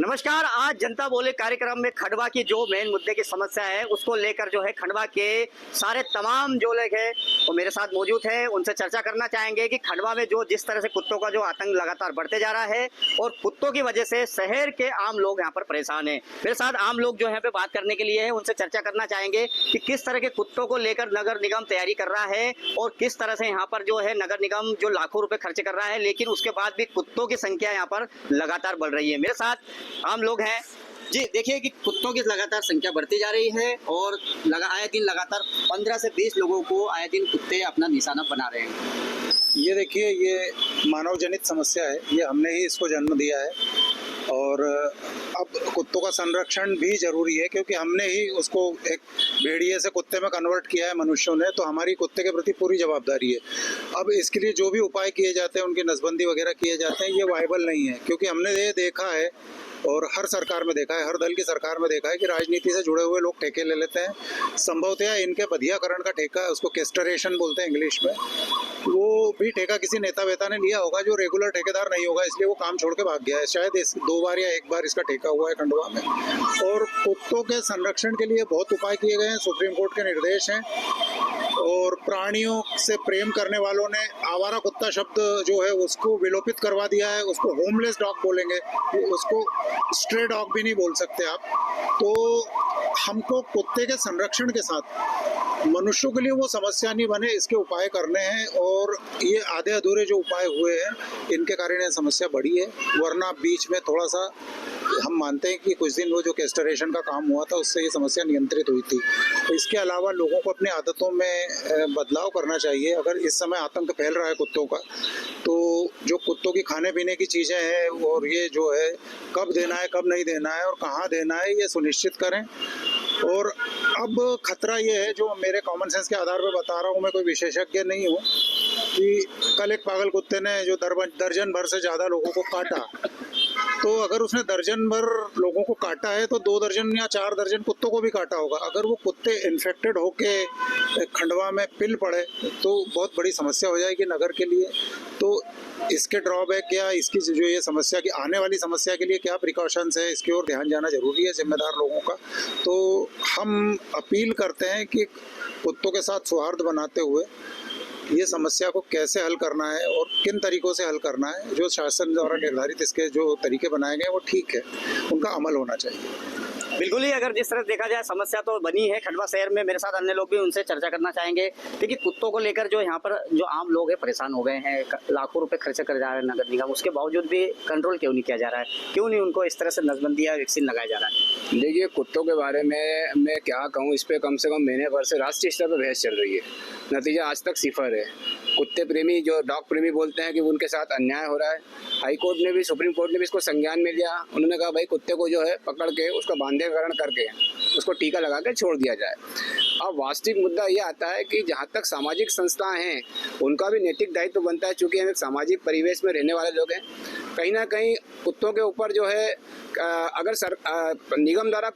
नमस्कार। आज जनता बोले कार्यक्रम में खंडवा की जो मेन मुद्दे की समस्या है उसको लेकर जो है खंडवा के सारे तमाम जो लोग हैं वो मेरे साथ मौजूद है। उनसे चर्चा करना चाहेंगे कि खंडवा में जो जिस तरह से कुत्तों का जो आतंक लगातार बढ़ते जा रहा है और कुत्तों की वजह से शहर के आम लोग यहाँ पर परेशान हैं। मेरे साथ आम लोग जो यहाँ पे बात करने के लिए है, उनसे चर्चा करना चाहेंगे कि किस तरह के कुत्तों को लेकर नगर निगम तैयारी कर रहा है और किस तरह से यहाँ पर जो है नगर निगम जो लाखों रुपए खर्च कर रहा है, लेकिन उसके बाद भी कुत्तों की संख्या यहाँ पर लगातार बढ़ रही है। मेरे साथ आम लोग हैं जी। देखिए कि कुत्तों की लगातार संख्या बढ़ती जा रही है और आए दिन लगातार 15 से 20 लोगों को आए दिन कुत्ते अपना निशाना बना रहे हैं। ये देखिए, ये मानव जनित समस्या है, ये हमने ही इसको जन्म दिया है और अब कुत्तों का संरक्षण भी जरूरी है क्योंकि हमने ही उसको एक भेड़िए से कुत्ते में कन्वर्ट किया है मनुष्यों ने, तो हमारी कुत्ते के प्रति पूरी जवाबदारी है। अब इसके लिए जो भी उपाय किए जाते हैं, उनकी नसबंदी वगैरह किए जाते हैं, ये वायबल नहीं है क्योंकि हमने ये देखा है और हर सरकार में देखा है, हर दल की सरकार में देखा है कि राजनीति से जुड़े हुए लोग ठेके ले लेते हैं। संभवतः इनके बधियाकरण का ठेका, उसको कैस्टरेशन बोलते हैं इंग्लिश में, वो भी ठेका किसी नेता वेता ने लिया होगा जो रेगुलर ठेकेदार नहीं होगा, इसलिए वो काम छोड़ के भाग गया है। शायद इस 2 बार या 1 बार इसका ठेका हुआ है खंडवा में। और कुत्तों के संरक्षण के लिए बहुत उपाय किए गए हैं, सुप्रीम कोर्ट के निर्देश हैं और प्राणियों से प्रेम करने वालों ने आवारा कुत्ता शब्द जो है उसको विलोपित करवा दिया है, उसको होमलेस डॉग बोलेंगे, उसको स्ट्रे डॉग भी नहीं बोल सकते आप। तो हमको कुत्ते के संरक्षण के साथ मनुष्यों के लिए वो समस्या नहीं बने, इसके उपाय करने हैं और ये आधे अधूरे जो उपाय हुए हैं इनके कारण ये समस्या बढ़ी है। वरना बीच में थोड़ा सा हम मानते हैं कि कुछ दिन वो जो कैस्टरेशन का काम हुआ था उससे ये समस्या नियंत्रित हुई थी। तो इसके अलावा लोगों को अपनी आदतों में बदलाव करना चाहिए। अगर इस समय आतंक फैल रहा है कुत्तों का, तो जो कुत्तों की खाने पीने की चीज़ें हैं और ये जो है कब देना है कब नहीं देना है और कहाँ देना है, ये सुनिश्चित करें। और अब खतरा ये है, जो मेरे कॉमन सेंस के आधार पर बता रहा हूँ, मैं कोई विशेषज्ञ नहीं हूँ, कि कल एक पागल कुत्ते ने जो दर्जन भर से ज़्यादा लोगों को काटा, तो अगर उसने दर्जन भर लोगों को काटा है तो 2 दर्जन या 4 दर्जन कुत्तों को भी काटा होगा। अगर वो कुत्ते इन्फेक्टेड होके खंडवा में पिल पड़े तो बहुत बड़ी समस्या हो जाएगी नगर के लिए। तो इसके ड्रॉबैक क्या, इसकी जो ये समस्या की आने वाली समस्या के लिए क्या प्रिकॉशंस है, इसकी ओर ध्यान जाना जरूरी है जिम्मेदार लोगों का। तो हम अपील करते हैं कि कुत्तों के साथ सौहार्द बनाते हुए ये समस्या को कैसे हल करना है और किन तरीकों से हल करना है, जो शासन द्वारा निर्धारित इसके जो तरीके बनाए गए वो ठीक है, उनका अमल होना चाहिए। बिल्कुल ही, अगर जिस तरह देखा जाए समस्या तो बनी है खंडवा शहर में। मेरे साथ अन्य लोग भी, उनसे चर्चा करना चाहेंगे। देखिए कुत्तों को लेकर जो यहाँ पर जो आम लोग हैं परेशान हो गए हैं, लाखों रुपए खर्च कर जा रहे हैं नगर निगम, उसके बावजूद भी कंट्रोल क्यों नहीं किया जा रहा है? क्यों नहीं उनको इस तरह से नसबंदी या वैक्सीन लगाया जा रहा है? देखिए, कुत्तों के बारे में मैं क्या कहूँ, इस पर कम से कम महीने भर से राष्ट्रीय स्तर पर बहस चल रही है। नतीजा आज तक सिफर है। कुत्ते प्रेमी, जो डॉग प्रेमी बोलते हैं कि उनके साथ अन्याय हो रहा है। हाई कोर्ट ने भी, सुप्रीम कोर्ट ने भी इसको संज्ञान में लिया। उन्होंने कहा भाई कुत्ते को जो है पकड़ के उसका बांधेकरण करके उसको टीका लगा के छोड़ दिया जाए। अब वास्तविक मुद्दा ये आता है कि जहाँ तक सामाजिक संस्थाएं हैं उनका भी नैतिक दायित्व बनता है, चूँकि हम एक सामाजिक परिवेश में रहने वाले लोग हैं। कहीं ना कहीं कुत्तों के ऊपर जो है अगर निगम द्वारा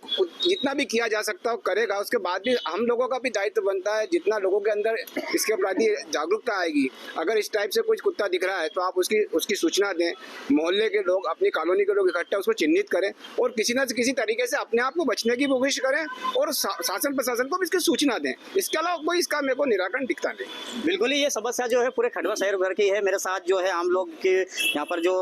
जितना भी किया जा सकता है करेगा, उसके बाद भी हम लोगों का भी दायित्व बनता है। जितना लोगों के अंदर इसके प्रति जागरूकता आएगी, अगर इस टाइप से कुछ कुत्ता दिख रहा है तो आप उसकी सूचना दें। मोहल्ले के लोग, अपनी कॉलोनी के लोग इकट्ठा उसको चिन्हित करें और किसी न किसी तरीके से अपने आप को बचने की कोशिश करें और शासन प्रशासन को भी इसकी सूचना दें। इसके अलावा कोई इसका मेरे को निराकरण दिखता नहीं। बिल्कुल ही, ये समस्या जो है पूरे खंडवा शहर भर की है। मेरे साथ जो है आम लोग के यहाँ पर जो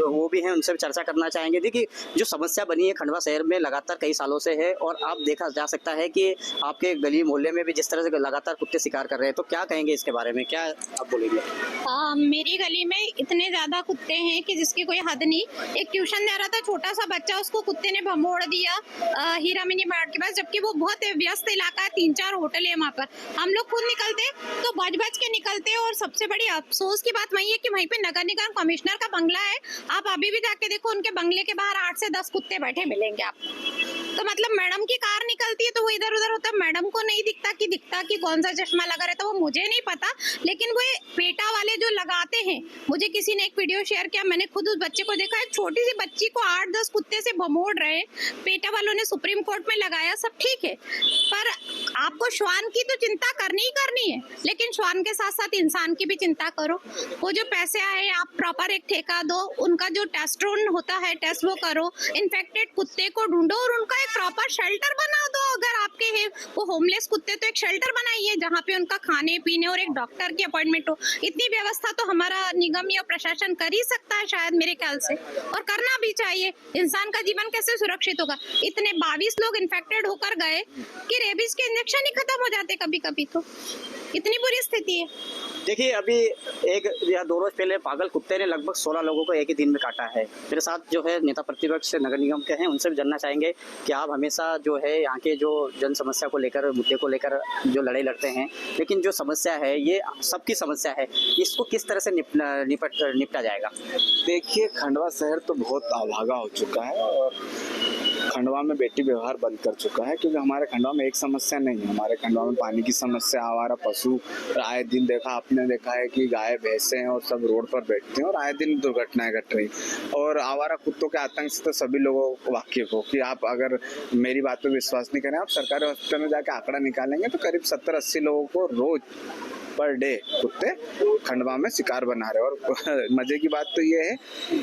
वो भी हैं, उनसे भी चर्चा करना चाहेंगे। देखिए जो समस्या बनी है खंडवा शहर में लगातार कई सालों से है और अब देखा जा सकता है कि आपके गली मोहल्ले में भी जिस तरह से लगातार कुत्ते शिकार कर रहे हैं, तो क्या कहेंगे इसके बारे में, क्या आप बोलेंगे? मेरी गली में इतने ज्यादा कुत्ते हैं कि जिसकी कोई हद नहीं। एक ट्यूशन जा रहा था छोटा सा बच्चा, उसको कुत्ते ने भमोड़ दिया हीरा मिनी मार्ट के पास, जबकि वो बहुत व्यस्त इलाका है, 3-4 होटल है वहाँ पर। हम लोग खुद निकलते तो बच के निकलते और सबसे बड़ी अफसोस की बात वही है कि वहीं पे नगर निगम कमिश्नर का बंगला है। आप अभी भी जाके देखो, उनके बंगले के बाहर 8 से 10 कुत्ते बैठे मिलेंगे आपको। तो मतलब मैडम की कार निकलती है तो वो इधर उधर होता है, मैडम को नहीं दिखता कि कौन सा चश्मा लगा रहता है, वो मुझे नहीं पता। लेकिन वो पेटा वाले जो लगाते हैं, मुझे किसी ने एक वीडियो शेयर किया, मैंने खुद उस बच्चे को देखा, एक छोटी सी बच्ची को 8-10 कुत्ते से भमोड़ रहे। पेटा वालों ने सुप्रीम कोर्ट में लगाया, सब ठीक है, पर आपको श्वान की तो चिंता करनी ही करनी है, लेकिन श्वान के साथ साथ इंसान की भी चिंता करो। वो जो पैसे आए आप प्रॉपर एक ठेका दो, उनका जो टेस्टोन होता है टेस्ट वो करो, इन्फेक्टेड कुत्ते को ढूंढो और उनका एक प्रॉपर शेल्टर बना दो। अगर आपके है वो होमलेस कुत्ते तो एक शेल्टर बनाइए जहाँ पे उनका खाने पीने और एक डॉक्टर की अपॉइंटमेंट हो। इतनी व्यवस्था तो हमारा निगम या प्रशासन कर ही सकता है शायद मेरे ख्याल से, और करना भी चाहिए। इंसान का जीवन कैसे सुरक्षित होगा? इतने 22 लोग इन्फेक्टेड होकर गए कि रेबीज के इंजेक्शन ही खत्म हो जाते कभी कभी, तो इतनी बुरी स्थिति है। देखिए अभी एक या 2 रोज पहले पागल कुत्ते ने लगभग 16 लोगों को एक ही दिन में काटा है। मेरे साथ जो है नेता प्रतिपक्ष नगर निगम के हैं, उनसे भी जानना चाहेंगे कि आप हमेशा जो है यहाँ के जो जन समस्या को लेकर, मुद्दे को लेकर जो लड़ाई लड़ते हैं, लेकिन जो समस्या है ये सबकी समस्या है, इसको किस तरह से निपटा जाएगा? देखिए, खंडवा शहर तो बहुत अभागा हो चुका है और खंडवा में बेटी व्यवहार बंद कर चुका है, क्योंकि हमारे खंडवा में एक समस्या नहीं है। हमारे खंडवा में पानी की समस्या, आवारा पशु, आए दिन आपने देखा है कि गाय भैंसे हैं और सब रोड पर बैठते हैं और आए दिन दुर्घटनाएं घट रही। और आवारा कुत्तों के आतंक से तो सभी लोगों को वाकिफ हो कि आप अगर मेरी बात पर विश्वास नहीं करें, आप सरकारी हॉस्पिटल में जाकर आंकड़ा निकालेंगे तो करीब 70-80 लोगों को रोज पर डे कुत्ते खंडवा में शिकार बना रहे। और मजे की बात तो ये है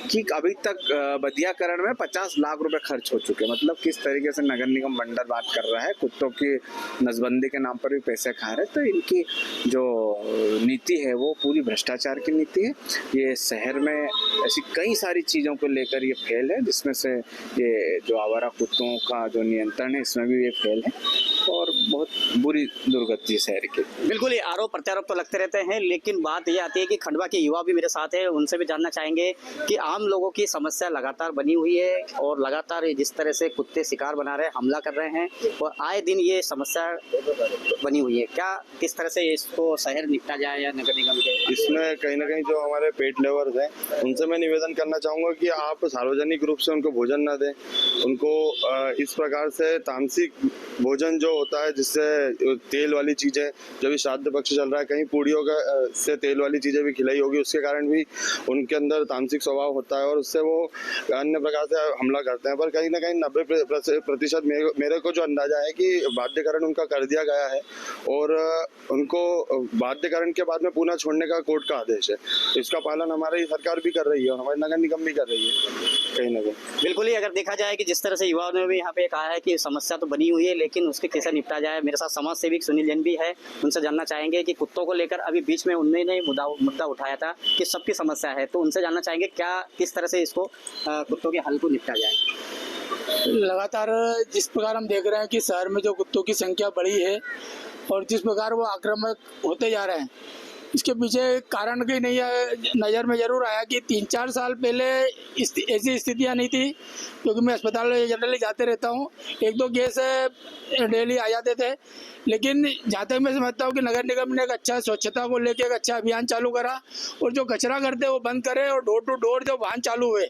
कि अभी तक बदियाकरण में 50 लाख रुपए खर्च हो चुके। मतलब किस तरीके से नगर निगम मंडल बात कर रहा है, कुत्तों की नसबंदी के नाम पर भी पैसे खा रहे। तो इनकी जो नीति है वो पूरी भ्रष्टाचार की नीति है। ये शहर में ऐसी कई सारी चीज़ों को लेकर ये फेल है, जिसमें से ये जो आवारा कुत्तों का जो नियंत्रण है इसमें भी ये फेल है और बहुत बुरी दुर्गति शहर की। बिल्कुल, ये आरोप प्रत्यारोप तो लगते रहते हैं, लेकिन बात ये आती है कि खंडवा के युवा भी मेरे साथ है, उनसे भी जानना चाहेंगे कि आम लोगों की समस्या लगातार बनी हुई है और लगातार जिस तरह से कुत्ते शिकार बना रहे हैं, हमला कर रहे हैं और आए दिन ये समस्या बनी हुई है। क्या किस तरह से इसको शहर निपटा जाए या नगर निगम के? इसमें कहीं ना कहीं जो हमारे पेट लेवर्स हैं उनसे मैं निवेदन करना चाहूँगा कि आप सार्वजनिक रूप से उनको भोजन न दें। उनको इस प्रकार से तामसिक भोजन जो होता है, जिससे तेल वाली चीज़ें, जब भी श्राद्ध पक्ष चल रहा है, कहीं पूड़ियों का से तेल वाली चीज़ें भी खिलाई होगी, उसके कारण भी उनके अंदर तामसिक स्वभाव होता है और उससे वो अन्य प्रकार से हमला करते हैं। पर कहीं ना कहीं 90% मेरे को जो अंदाजा है कि बाध्यकरण उनका कर दिया गया है और उनको बाध्यकरण के बाद में पुनः छोड़ने का कोर्ट का आदेश है। इसका पालन हमारी सरकार भी कर रही है और हमारी नगर निगम भी कर रही है कहीं ना कहीं। बिल्कुल ही, अगर देखा जाए कि जिस तरह से युवाओं ने भी यहाँ पे कहा है कि समस्या तो बनी हुई है, लेकिन उसके कैसे निपटा जाए। मेरे साथ समाज सेविक सुनील जैन भी है, उनसे जानना चाहेंगे कि कुत्तों को लेकर अभी बीच में उन्होंने मुद्दा उठाया था कि सबकी समस्या है, तो उनसे जानना चाहेंगे क्या किस तरह से इसको कुत्तों के हल को निपटा जाए। लगातार जिस प्रकार हम देख रहे हैं कि शहर में जो कुत्तों की संख्या बढ़ी है और जिस प्रकार वो आक्रामक होते जा रहे हैं, इसके पीछे कारण कहीं नहीं है। नज़र में ज़रूर आया कि 3-4 साल पहले ऐसी स्थितियां नहीं थी, क्योंकि मैं अस्पताल में जनरली जाते रहता हूं, 1-2 केस डेली आ जाते थे। लेकिन जहाँ तक मैं समझता हूँ कि नगर निगम ने एक अच्छा स्वच्छता को लेकर एक अच्छा अभियान चालू करा और जो कचरा करते वो बंद करे और डोर टू डोर जो वाहन चालू हुए,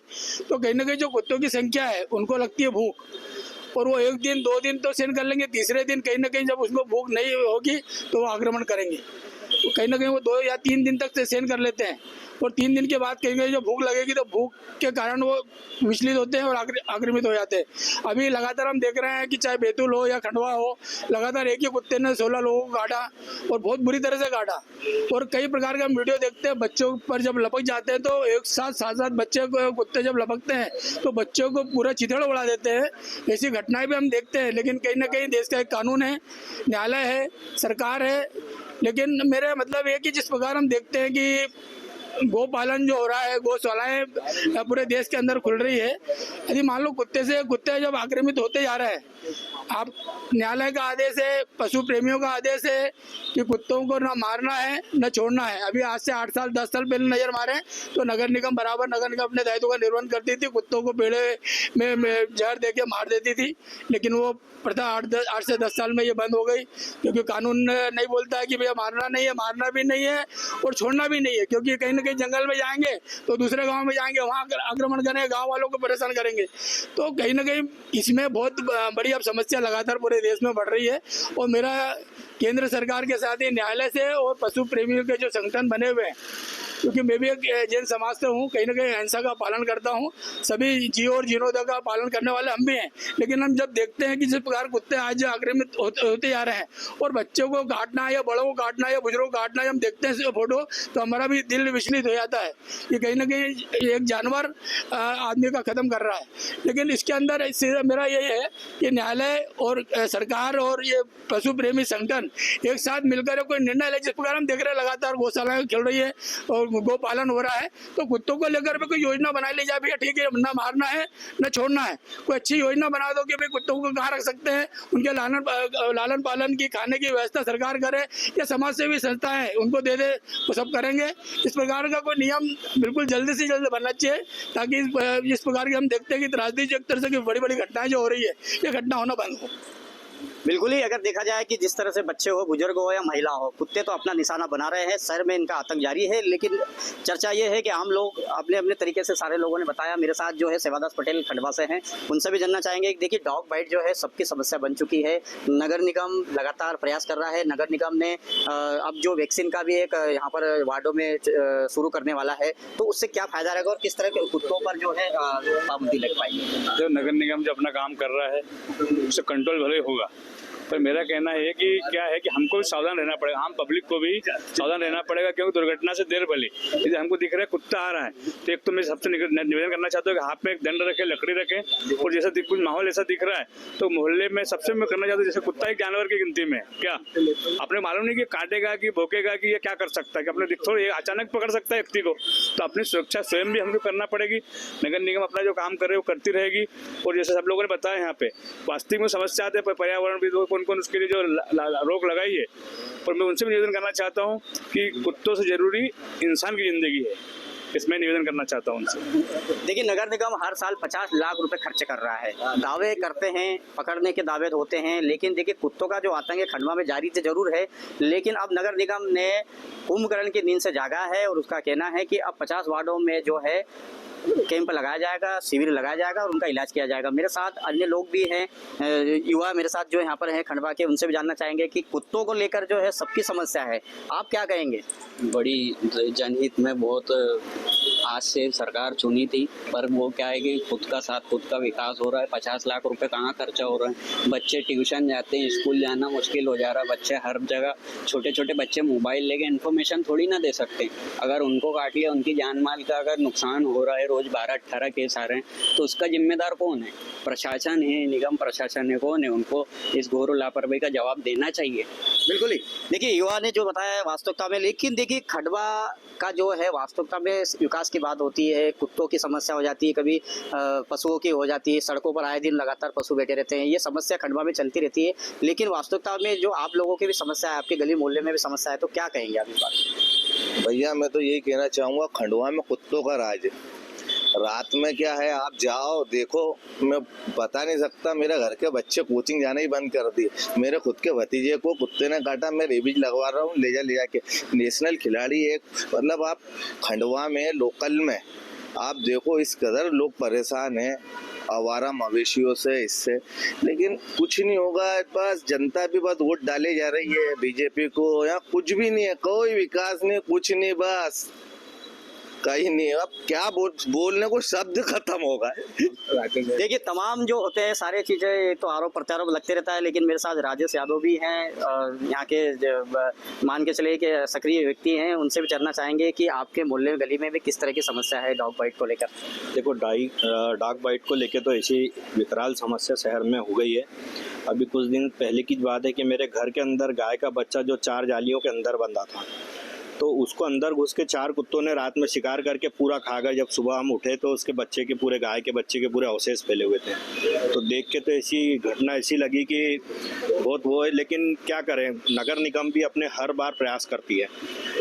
तो कहीं ना कहीं जो कुत्तों की संख्या है उनको लगती है भूख और वो 1 दिन 2 दिन तो सहन कर लेंगे, तीसरे दिन कहीं ना कहीं जब उसको भूख नहीं होगी तो वो आक्रमण करेंगे। कहीं ना कहीं वो 2 या 3 दिन तक सहन कर लेते हैं और 3 दिन के बाद कहीं जो भूख लगेगी तो भूख के कारण वो विचलित होते हैं और आक्रमित हो जाते हैं। अभी लगातार हम देख रहे हैं कि चाहे बैतूल हो या खंडवा हो, लगातार एक ही कुत्ते ने 16 लोगों को काटा और बहुत बुरी तरह से काटा। और कई प्रकार का वीडियो देखते हैं, बच्चों पर जब लपक जाते हैं तो एक साथ 7 बच्चे को कुत्ते जब लपकते हैं तो बच्चों को पूरा चिथड़ उड़ा देते हैं। ऐसी घटनाएं भी हम देखते हैं, लेकिन कहीं ना कहीं देश का एक कानून है, न्यायालय है, सरकार है। लेकिन मेरा मतलब ये कि जिस प्रकार हम देखते हैं कि गोपालन जो हो रहा है, गौशालाएं पूरे देश के अंदर खुल रही है, यदि मान लो कुत्ते जब आक्रमित होते जा रहे हैं, आप न्यायालय का आदेश है, पशु प्रेमियों का आदेश है कि कुत्तों को ना मारना है न छोड़ना है। अभी आज से 8 साल 10 साल पहले नजर मारे तो नगर निगम अपने दायित्व का निर्वहन करती थी, कुत्तों को पेड़े में जहर देके मार देती थी। लेकिन वो प्रथा 8 से 10 साल में ये बंद हो गई, क्योंकि कानून नहीं बोलता है कि भैया मारना नहीं है, मारना भी नहीं है और छोड़ना भी नहीं है। क्योंकि कहीं ना कहीं जंगल में जाएंगे तो दूसरे गाँव में जाएंगे, वहाँ आक्रमण करेंगे, गाँव वालों को परेशान करेंगे। तो कहीं ना कहीं इसमें बहुत बड़ी अब समस्या लगातार पूरे देश में बढ़ रही है। और मेरा केंद्र सरकार के साथ ही न्यायालय से और पशु प्रेमियों के जो संगठन बने हुए हैं क्योंकि मैं भी एक जैन समाज से हूँ, कहीं ना कहीं अहिंसा का पालन करता हूँ, सभी जीव और जीर्णोद्धार का पालन करने वाले हम भी हैं। लेकिन हम जब देखते हैं कि जिस प्रकार कुत्ते आज आक्रामित होते जा रहे हैं और बच्चों को काटना या बड़ों को काटना या बुजुर्गों को काटना, हम देखते हैं फोटो तो हमारा भी दिल विचलित हो जाता है कि कहीं ना कहीं एक जानवर आदमी का खत्म कर रहा है। लेकिन इसके अंदर मेरा यही है कि न्यायालय और सरकार और ये पशु प्रेमी संगठन एक साथ मिलकर कोई निर्णय ले। जिस प्रकार हम देख रहे हैं लगातार गौशालाएं चल रही है और गोपालन हो रहा है, तो कुत्तों को लेकर भी कोई योजना बना ली जाए, भैया ठीक है ना मारना है ना छोड़ना है, कोई अच्छी योजना बना दो कि भाई कुत्तों को कहाँ रख सकते हैं, उनके लालन पालन की खाने की व्यवस्था सरकार करे या समाज सेवी संस्थाएं उनको दे दे, वो सब करेंगे। इस प्रकार का कोई नियम बिल्कुल जल्दी से जल्द बनना चाहिए ताकि इस प्रकार की हम देखते हैं कि राजनीति एक तरह से बड़ी बड़ी घटनाएं जो हो रही है ये घटना होना बंद हो। बिल्कुल ही अगर देखा जाए कि जिस तरह से बच्चे हो, बुजुर्ग हो या महिला हो, कुत्ते तो अपना निशाना बना रहे हैं, शहर में इनका आतंक जारी है। लेकिन चर्चा ये है कि आम लोग अपने अपने तरीके से, सारे लोगों ने बताया, मेरे साथ जो है सेवादास पटेल खंडवा से हैं, उनसे भी जानना चाहेंगे कि देखिए डॉग बाइट जो है सबकी समस्या बन चुकी है। नगर निगम लगातार प्रयास कर रहा है, नगर निगम ने अब जो वैक्सीन का भी एक यहाँ पर वार्डों में शुरू करने वाला है, तो उससे क्या फायदा रहेगा और किस तरह के कुत्तों पर जो है पाबंदी लग पाएगी? जो नगर निगम जो अपना काम कर रहा है उससे कंट्रोल भले होगा, पर मेरा कहना है कि क्या है कि हमको भी सावधान रहना पड़ेगा, आम पब्लिक को भी सावधान रहना पड़ेगा, क्योंकि दुर्घटना से देर भली। यदि हमको दिख रहा है कुत्ता आ रहा है तो एक तो मैं सबसे निवेदन करना चाहता हूँ कि हाथ में एक दंड रखें, लकड़ी रखें, और जैसा कुछ माहौल ऐसा दिख रहा है तो मोहल्ले में सबसे मैं करना चाहता हूँ जैसे कुत्ता एक जानवर की गिनती में, क्या अपने मालूम नहीं कि काटेगा कि भौंकेगा कि ये क्या कर सकता है, कि अपने थोड़ा अचानक पकड़ सकता है व्यक्ति को, तो अपनी सुरक्षा स्वयं भी हमको करना पड़ेगी। नगर निगम अपना जो काम करे वो करती रहेगी, और जैसे सब लोगों ने बताया यहाँ पे वास्तविक में समस्या आते हैं, पर्यावरण भी कौन कौन उसके लिए जो रोक लगाई है, और मैं उनसे भी निवेदन करना चाहता हूँ कि कुत्तों से जरूरी इंसान की जिंदगी है, इसमें निवेदन करना चाहता हूँ उनसे। देखिए नगर निगम हर साल 50 लाख रुपए खर्च कर रहा है, दावे करते हैं, पकड़ने के दावे होते हैं, लेकिन देखिए कुत्तों का जो आतंक है खंडवा में जारी तो जरूर है, लेकिन अब नगर निगम ने कुंभकर्ण की नींद से जागा है और उसका कहना है कि अब 50 वार्डों में जो है कैंप लगाया जाएगा, शिविर लगाया जाएगा और उनका इलाज किया जाएगा। मेरे साथ अन्य लोग भी हैं, युवा मेरे साथ जो यहाँ पर हैं खंडवा के, उनसे भी जानना चाहेंगे कि कुत्तों को लेकर जो है सबकी समस्या है, आप क्या कहेंगे? बड़ी जनहित में बहुत आज से सरकार चुनी थी, पर वो क्या है कि खुद का साथ खुद का विकास हो रहा है। 50 लाख रुपए कहाँ खर्चा हो रहा है, बच्चे ट्यूशन जाते हैं, स्कूल जाना मुश्किल हो जा रहा है, बच्चे हर जगह, छोटे छोटे बच्चे मोबाइल लेके इन्फॉर्मेशन थोड़ी ना दे सकते। अगर उनको काट लिया, उनकी जान माल का अगर नुकसान हो रहा है, रोज 12-18 केस आ रहे हैं, तो उसका जिम्मेदार कौन है? प्रशासन है, निगम प्रशासन है, कौन है? उनको इस घोर लापरवाही का जवाब देना चाहिए। बिल्कुल ही देखिए युवा ने जो बताया है वास्तविकता में, लेकिन देखिए खंडवा का जो है वास्तविकता में विकास की बात होती है, कुत्तों की समस्या हो जाती है, कभी पशुओं की हो जाती है, सड़कों पर आए दिन लगातार पशु बैठे रहते हैं, ये समस्या खंडवा में चलती रहती है। लेकिन वास्तविकता में जो आप लोगों की भी समस्या है, आपके गली मोहल्ले में भी समस्या है, तो क्या कहेंगे आप इस बात? भैया मैं तो यही कहना चाहूँगा, खंडवा में कुत्तों का राज है। रात में क्या है, आप जाओ देखो, मैं बता नहीं सकता, मेरे घर के बच्चे कोचिंग जाना ही बंद कर दिए। मेरे खुद के भतीजे को कुत्ते ने काटा, मैं रेबीज लगवा रहा हूँ, ले जा के नेशनल खिलाड़ी एक, मतलब आप खंडवा में लोकल में आप देखो इस कदर लोग परेशान हैं आवारा मवेशियों से, इससे, लेकिन कुछ नहीं होगा। बस जनता भी बस वोट डाले जा रही है बीजेपी को, यहाँ कुछ भी नहीं है, कोई विकास नहीं, कुछ नहीं, बस कहीं नहीं। अब क्या बोलने को शब्द खत्म होगा। देखिए तमाम जो होते हैं सारे चीज़ें तो आरोप प्रत्यारोप लगते रहता है, लेकिन मेरे साथ राजेश यादव भी हैं, यहाँ के मान के चले कि सक्रिय व्यक्ति हैं, उनसे भी जानना चाहेंगे कि आपके मोहल्ले गली में भी किस तरह की समस्या है डॉग बाइट को लेकर। देखो डॉग बाइट को लेकर तो ऐसी विकराल समस्या शहर में हो गई है। अभी कुछ दिन पहले की बात है कि मेरे घर के अंदर गाय का बच्चा जो 4 जालियों के अंदर बंधा था, तो उसको अंदर घुस के 4 कुत्तों ने रात में शिकार करके पूरा खा गए। जब सुबह हम उठे तो उसके बच्चे के पूरे, गाय के बच्चे के पूरे अवशेष फैले हुए थे। तो देख के तो ऐसी घटना ऐसी लगी कि बहुत वो है, लेकिन क्या करें, नगर निगम भी अपने हर बार प्रयास करती है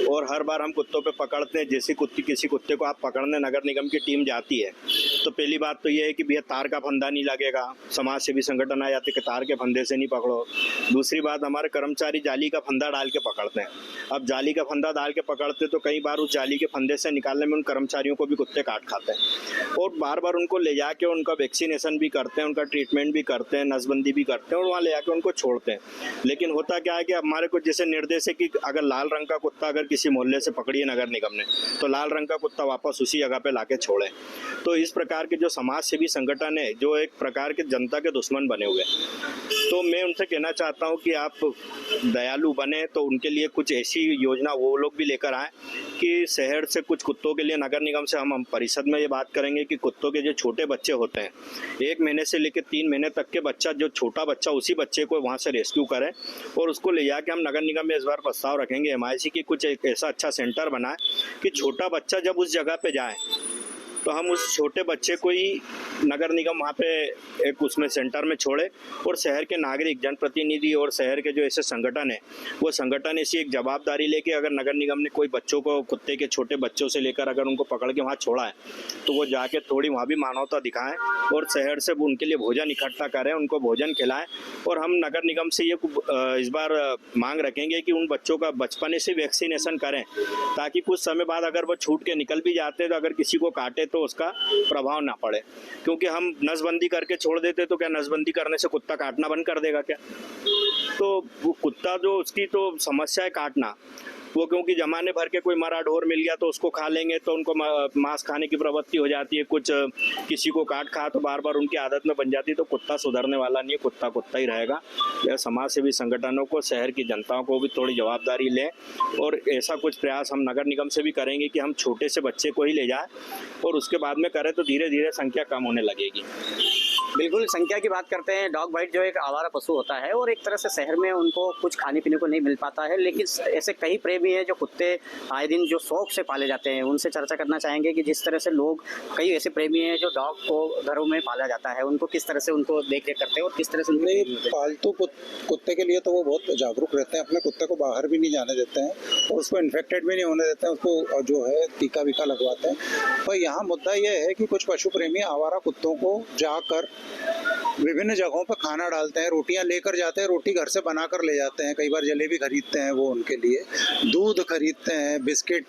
और हर बार हम कुत्तों पे पकड़ते हैं। जैसे किसी कुत्ते को आप पकड़ने नगर निगम की टीम जाती है तो पहली बात तो ये है कि भैया तार का फंदा नहीं लगेगा, समाज सेवी संगठन आ जाते कि तार के फंदे से नहीं पकड़ो। दूसरी बात, हमारे कर्मचारी जाली का फंदा डाल के पकड़ते हैं। अब जाली का फंदा डाल के पकड़ते तो कई बार उस जाली के फंदे से निकालने में उन कर्मचारियों को भी कुत्ते काट खाते हैं, और बार बार उनको ले जाके उनका वैक्सीनेशन भी करते हैं, उनका ट्रीटमेंट भी करते हैं, नसबंदी भी करते हैं, और वहाँ ले जाके उनको छोड़ते हैं। लेकिन होता क्या है कि हमारे को जैसे निर्देश है कि अगर लाल रंग का कुत्ता अगर किसी मोहल्ले से पकड़िए नगर निगम ने, तो लाल रंग का कुत्ता वापस उसी जगह पे लाके छोड़े। तो इस प्रकार के जो समाज सेवी संगठन है, जो एक प्रकार के जनता के दुश्मन बने हुए हैं, तो मैं उनसे कहना चाहता हूं कि आप दयालु बने तो उनके लिए कुछ ऐसी योजना वो लोग भी लेकर आए कि शहर से कुछ कुत्तों के लिए नगर निगम से हम परिषद में ये बात करेंगे कि कुत्तों के जो छोटे बच्चे होते हैं, 1 महीने से लेकर 3 महीने तक के बच्चा, जो छोटा बच्चा, उसी बच्चे को वहाँ से रेस्क्यू करें और उसको ले जाके हम नगर निगम में इस बार प्रस्ताव रखेंगे MIC की कुछ एक ऐसा अच्छा सेंटर बनाए कि छोटा बच्चा जब उस जगह पे जाए तो हम उस छोटे बच्चे को ही नगर निगम वहाँ पे एक उसमें सेंटर में छोड़े, और शहर के नागरिक, जनप्रतिनिधि और शहर के जो ऐसे संगठन है, वो संगठन ऐसी एक जवाबदारी लेके अगर नगर निगम ने कोई बच्चों को, कुत्ते के छोटे बच्चों से लेकर अगर उनको पकड़ के वहाँ छोड़ा है, तो वो जाके थोड़ी वहाँ भी मानवता दिखाएं और शहर से उनके लिए भोजन इकट्ठा करें, उनको भोजन खिलाएं। और हम नगर निगम से ये इस बार मांग रखेंगे कि उन बच्चों का बचपने से वैक्सीनेशन करें, ताकि कुछ समय बाद अगर वो छूट के निकल भी जाते तो अगर किसी को काटे तो उसका प्रभाव ना पड़े। क्योंकि हम नसबंदी करके छोड़ देते तो क्या नसबंदी करने से कुत्ता काटना बंद कर देगा क्या? तो वो कुत्ता जो उसकी तो समस्या है काटना, वो क्योंकि जमाने भर के कोई मरा ढोर मिल गया तो उसको खा लेंगे तो उनको मांस खाने की प्रवृत्ति हो जाती है, कुछ किसी को काट खा तो बार बार उनकी आदत में बन जाती है। तो कुत्ता सुधरने वाला नहीं है, कुत्ता कुत्ता ही रहेगा। यह समाज सेवी संगठनों को, शहर की जनताओं को भी थोड़ी जवाबदारी लें, और ऐसा कुछ प्रयास हम नगर निगम से भी करेंगे कि हम छोटे से बच्चे को ही ले जाएं, और उसके बाद में करें तो धीरे धीरे संख्या कम होने लगेगी। बिल्कुल, संख्या की बात करते हैं। डॉग बाइट जो एक आवारा पशु होता है और एक तरह से शहर में उनको कुछ खाने पीने को नहीं मिल पाता है, लेकिन ऐसे कई प्रेमी हैं जो कुत्ते आए दिन जो शौक से पाले जाते हैं। उनसे चर्चा करना चाहेंगे कि जिस तरह से लोग, कई ऐसे प्रेमी हैं जो डॉग को घरों में पाला जाता है, उनको किस तरह से उनको देख रेख करते हैं और किस तरह से पालतू कुत्ते के लिए तो वो बहुत जागरूक रहते हैं, अपने कुत्ते को बाहर भी नहीं जाने देते हैं और उसको इन्फेक्टेड भी नहीं होने देते हैं, उसको जो है टीका वीका लगवाते हैं। पर यहाँ मुद्दा ये है कि कुछ पशु प्रेमी आवारा कुत्तों को जाकर विभिन्न जगहों पर खाना डालते हैं, रोटियां लेकर जाते हैं, रोटी घर से बनाकर ले जाते हैं, कई बार जलेबी खरीदते हैं वो उनके लिए, दूध खरीदते हैं, बिस्किट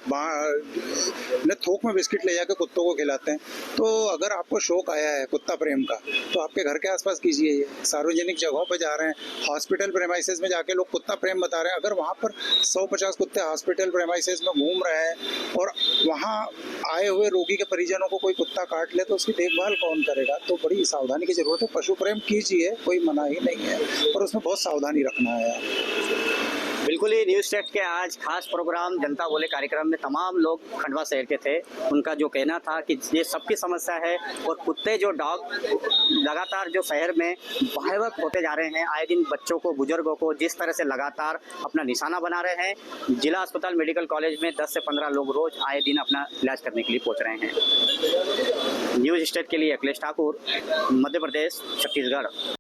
थोक में बिस्किट ले जाकर कुत्तों को खिलाते हैं। तो अगर आपको शौक आया है कुत्ता प्रेम का तो आपके घर के आसपास कीजिए। ये सार्वजनिक जगहों पर जा रहे हैं, हॉस्पिटल प्रेमाइसेस में जाके लोग कुत्ता प्रेम बता रहे हैं, अगर वहाँ पर 150 कुत्ते हॉस्पिटल प्रेमाइसेस में घूम रहे हैं और वहाँ आए हुए रोगी के परिजनों को कोई कुत्ता काट ले तो उसकी देखभाल कौन करेगा? तो बड़ी सावधानी की जरूरत है। पशु प्रेम कीजिए, कोई मना ही नहीं है, और उसमें बहुत सावधानी रखना है। बिल्कुल ही न्यूज़ स्टेट के आज खास प्रोग्राम जनता बोले कार्यक्रम में तमाम लोग खंडवा शहर के थे। उनका जो कहना था कि ये सबकी समस्या है और कुत्ते जो डॉग लगातार जो शहर में भयावह होते जा रहे हैं, आए दिन बच्चों को, बुजुर्गों को जिस तरह से लगातार अपना निशाना बना रहे हैं। जिला अस्पताल मेडिकल कॉलेज में 10 से 15 लोग रोज आए दिन अपना इलाज करने के लिए पहुँच रहे हैं। न्यूज़ स्टेट के लिए अखिलेश ठाकुर, मध्य प्रदेश, छत्तीसगढ़।